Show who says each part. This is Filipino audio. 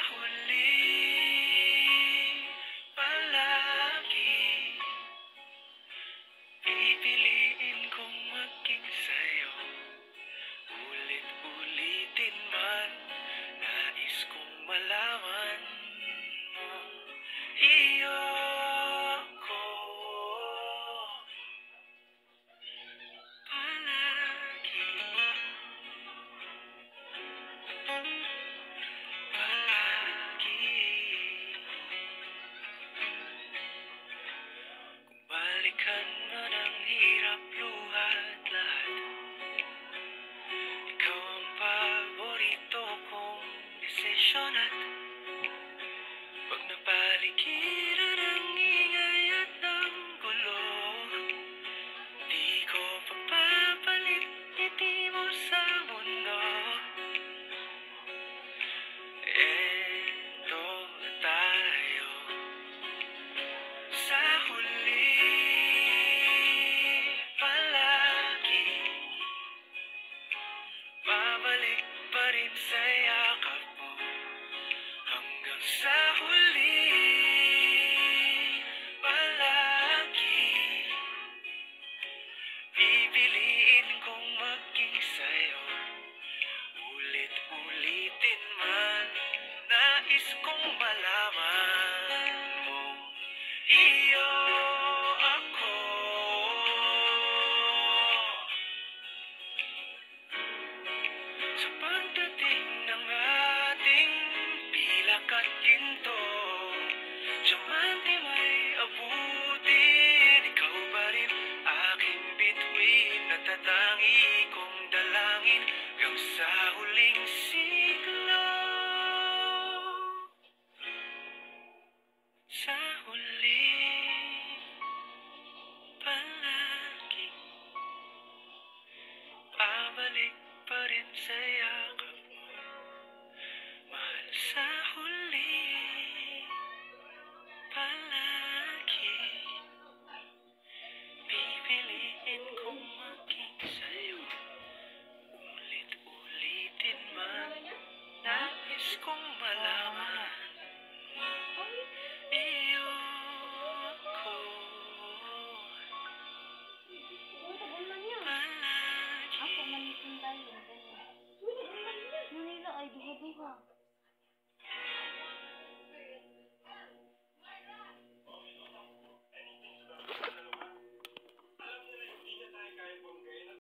Speaker 1: huli, palagi pipiliin kong maging sa'yo. Ulit-ulitin man, nais kong malaman mo, iyo ko palagi, palagi. Kung balikan man ang hirap, luha at lahat, ikaw ang paborito kong desisyon. At pag napaligiran ang ingay at ang gulo, di ko pagpapalit ngiti mo sa mundo. Eto tayo sa huli, palagi babalik pa rin sa yakap mo. Hanggang sa huli, palagi pipiliin kong maging sa'yo. Ulit-ulitin man, nais kong malaman